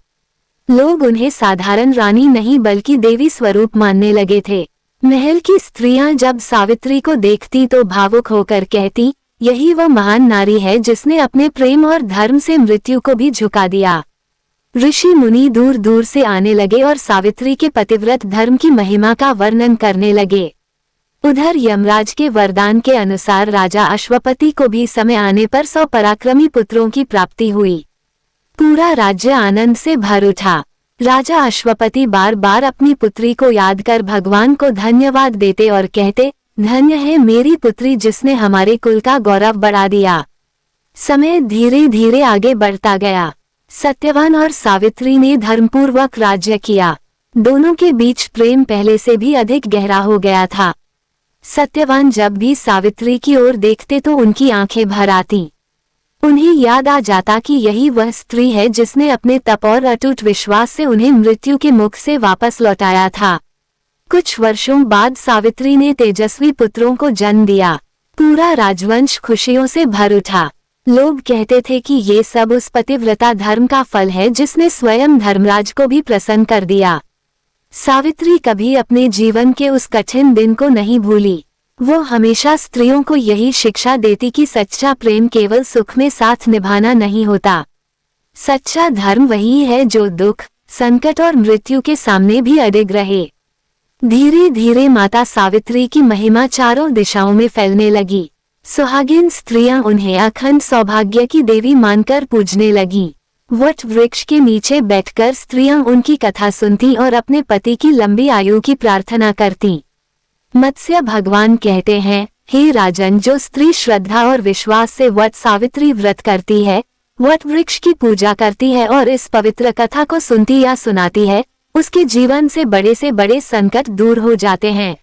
लोग उन्हें साधारण रानी नहीं बल्कि देवी स्वरूप मानने लगे थे। महल की स्त्रियां जब सावित्री को देखती तो भावुक होकर कहती, यही वह महान नारी है जिसने अपने प्रेम और धर्म से मृत्यु को भी झुका दिया। ऋषि मुनि दूर दूर से आने लगे और सावित्री के पतिव्रत धर्म की महिमा का वर्णन करने लगे। उधर यमराज के वरदान के अनुसार राजा अश्वपति को भी समय आने पर 100 पराक्रमी पुत्रों की प्राप्ति हुई। पूरा राज्य आनंद से भर उठा। राजा अश्वपति बार बार अपनी पुत्री को याद कर भगवान को धन्यवाद देते और कहते, धन्य है मेरी पुत्री जिसने हमारे कुल का गौरव बढ़ा दिया। समय धीरे धीरे आगे बढ़ता गया। सत्यवान और सावित्री ने धर्मपूर्वक राज्य किया। दोनों के बीच प्रेम पहले से भी अधिक गहरा हो गया था। सत्यवान जब भी सावित्री की ओर देखते तो उनकी आंखें भर आती। उन्हें याद आ जाता कि यही वह स्त्री है जिसने अपने तप और अटूट विश्वास से उन्हें मृत्यु के मुख से वापस लौटाया था। कुछ वर्षों बाद सावित्री ने तेजस्वी पुत्रों को जन्म दिया। पूरा राजवंश खुशियों से भर उठा। लोग कहते थे कि ये सब उस पतिव्रता धर्म का फल है जिसने स्वयं धर्मराज को भी प्रसन्न कर दिया। सावित्री कभी अपने जीवन के उस कठिन दिन को नहीं भूली। वो हमेशा स्त्रियों को यही शिक्षा देती कि सच्चा प्रेम केवल सुख में साथ निभाना नहीं होता। सच्चा धर्म वही है जो दुख, संकट और मृत्यु के सामने भी अडिग रहे। धीरे धीरे माता सावित्री की महिमा चारों दिशाओं में फैलने लगी। सुहागिन स्त्रियां उन्हें अखंड सौभाग्य की देवी मानकर पूजने लगीं। वट वृक्ष के नीचे बैठकर स्त्रियां उनकी कथा सुनती और अपने पति की लंबी आयु की प्रार्थना करती। मत्स्य भगवान कहते हैं, हे राजन, जो स्त्री श्रद्धा और विश्वास से वट सावित्री व्रत करती है, वट वृक्ष की पूजा करती है और इस पवित्र कथा को सुनती या सुनाती है, उसके जीवन से बड़े संकट दूर हो जाते हैं।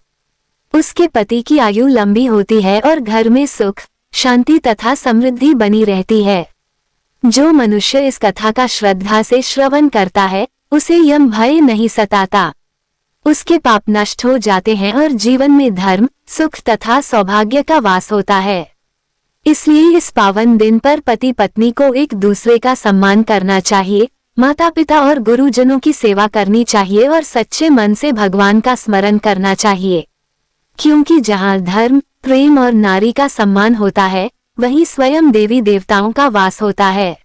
उसके पति की आयु लंबी होती है और घर में सुख, शांति तथा समृद्धि बनी रहती है। जो मनुष्य इस कथा का श्रद्धा से श्रवण करता है, उसे यम भय नहीं सताता। उसके पाप नष्ट हो जाते हैं और जीवन में धर्म, सुख तथा सौभाग्य का वास होता है। इसलिए इस पावन दिन पर पति पत्नी को एक दूसरे का सम्मान करना चाहिए, माता पिता और गुरुजनों की सेवा करनी चाहिए और सच्चे मन से भगवान का स्मरण करना चाहिए। क्योंकि जहाँ धर्म, प्रेम और नारी का सम्मान होता है, वहीं स्वयं देवी देवताओं का वास होता है।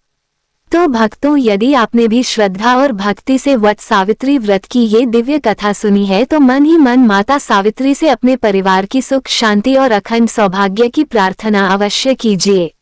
तो भक्तों, यदि आपने भी श्रद्धा और भक्ति से वट सावित्री व्रत की ये दिव्य कथा सुनी है तो मन ही मन माता सावित्री से अपने परिवार की सुख, शांति और अखंड सौभाग्य की प्रार्थना अवश्य कीजिए।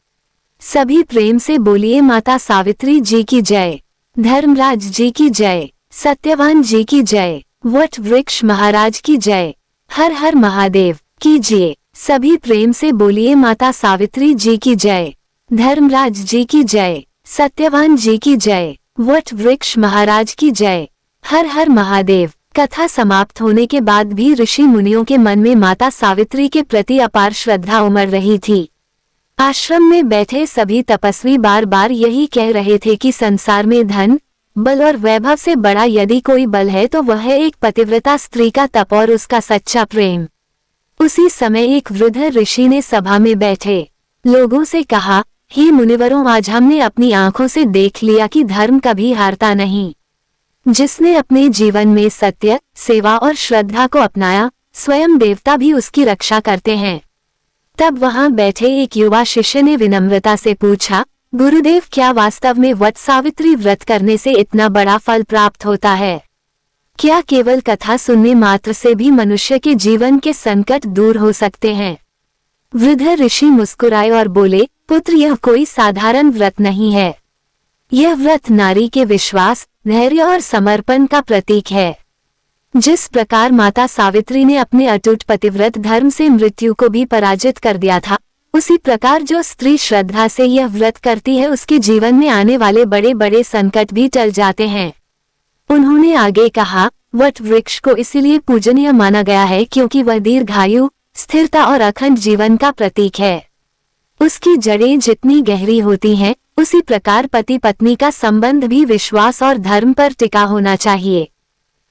सभी प्रेम से बोलिए, माता सावित्री जी की जय, धर्मराज जी की जय, सत्यवान जी की जय, वट वृक्ष महाराज की जय, हर हर महादेव कीजिए। सभी प्रेम से बोलिए, माता सावित्री जी की जय, धर्मराज जी की जय, सत्यवान जी की जय। वट वृक्ष महाराज की जय। हर हर महादेव। कथा समाप्त होने के बाद भी ऋषि मुनियों के मन में माता सावित्री के प्रति अपार श्रद्धा उमड़ रही थी। आश्रम में बैठे सभी तपस्वी बार बार यही कह रहे थे कि संसार में धन, बल और वैभव से बड़ा यदि कोई बल है तो वह है एक पतिव्रता स्त्री का तप और उसका सच्चा प्रेम। उसी समय एक वृद्ध ऋषि ने सभा में बैठे लोगों से कहा, हे मुनिवरों, आज हमने अपनी आंखों से देख लिया कि धर्म कभी हारता नहीं। जिसने अपने जीवन में सत्य, सेवा और श्रद्धा को अपनाया, स्वयं देवता भी उसकी रक्षा करते हैं। तब वहां बैठे एक युवा शिष्य ने विनम्रता से पूछा, गुरुदेव, क्या वास्तव में वट सावित्री व्रत करने से इतना बड़ा फल प्राप्त होता है? क्या केवल कथा सुनने मात्र से भी मनुष्य के जीवन के संकट दूर हो सकते हैं? वृद्ध ऋषि मुस्कुराए और बोले, पुत्र, यह कोई साधारण व्रत नहीं है। यह व्रत नारी के विश्वास, धैर्य और समर्पण का प्रतीक है। जिस प्रकार माता सावित्री ने अपने अटूट पतिव्रत धर्म से मृत्यु को भी पराजित कर दिया था, उसी प्रकार जो स्त्री श्रद्धा से यह व्रत करती है उसके जीवन में आने वाले बड़े बड़े संकट भी टल जाते हैं। उन्होंने आगे कहा, वट वृक्ष को इसीलिए पूजनीय माना गया है क्योंकि वह दीर्घायु, स्थिरता और अखंड जीवन का प्रतीक है। उसकी जड़ें जितनी गहरी होती हैं, उसी प्रकार पति पत्नी का संबंध भी विश्वास और धर्म पर टिका होना चाहिए।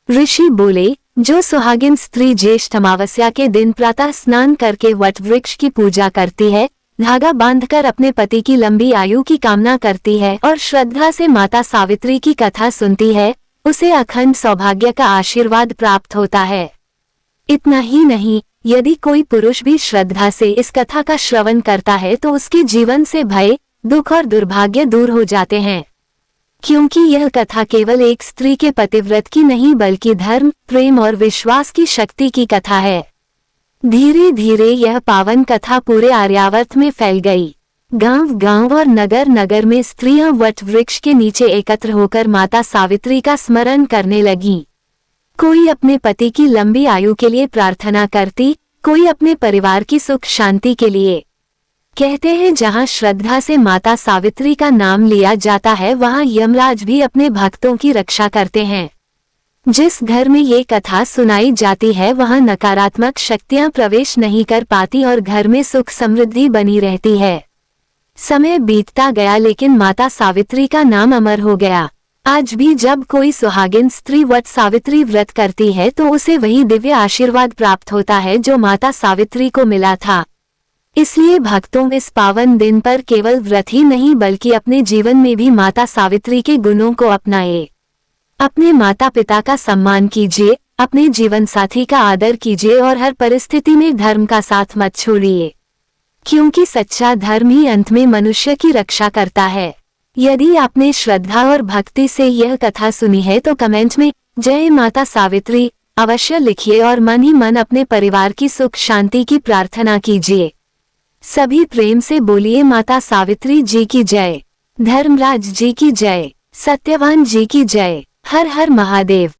ऋषि बोले, जो सुहागिन स्त्री ज्येष्ठ अमावस्या के दिन प्रातः स्नान करके वट वृक्ष की पूजा करती है, धागा बांधकर अपने पति की लंबी आयु की कामना करती है और श्रद्धा से माता सावित्री की कथा सुनती है, उसे अखंड सौभाग्य का आशीर्वाद प्राप्त होता है। इतना ही नहीं, यदि कोई पुरुष भी श्रद्धा से इस कथा का श्रवण करता है तो उसके जीवन से भय, दुख और दुर्भाग्य दूर हो जाते हैं। क्योंकि यह कथा केवल एक स्त्री के पतिव्रत की नहीं बल्कि धर्म, प्रेम और विश्वास की शक्ति की कथा है। धीरे धीरे यह पावन कथा पूरे आर्यावर्त में फैल गई। गांव-गांव और नगर नगर में स्त्रियां वट वृक्ष के नीचे एकत्र होकर माता सावित्री का स्मरण करने लगीं। कोई अपने पति की लंबी आयु के लिए प्रार्थना करती, कोई अपने परिवार की सुख शांति के लिए। कहते हैं जहां श्रद्धा से माता सावित्री का नाम लिया जाता है वहां यमराज भी अपने भक्तों की रक्षा करते हैं। जिस घर में ये कथा सुनाई जाती है वहां नकारात्मक शक्तियां प्रवेश नहीं कर पाती और घर में सुख समृद्धि बनी रहती है। समय बीतता गया लेकिन माता सावित्री का नाम अमर हो गया। आज भी जब कोई सुहागिन स्त्री वट सावित्री व्रत करती है तो उसे वही दिव्य आशीर्वाद प्राप्त होता है जो माता सावित्री को मिला था। इसलिए भक्तों इस पावन दिन पर केवल व्रत ही नहीं बल्कि अपने जीवन में भी माता सावित्री के गुणों को अपनाए। अपने माता पिता का सम्मान कीजिए, अपने जीवन साथी का आदर कीजिए और हर परिस्थिति में धर्म का साथ मत छोड़िए, क्योंकि सच्चा धर्म ही अंत में मनुष्य की रक्षा करता है। यदि आपने श्रद्धा और भक्ति से यह कथा सुनी है तो कमेंट में जय माता सावित्री अवश्य लिखिए और मन ही मन अपने परिवार की सुख शांति की प्रार्थना कीजिए। सभी प्रेम से बोलिए माता सावित्री जी की जय, धर्मराज जी की जय, सत्यवान जी की जय। हर हर महादेव।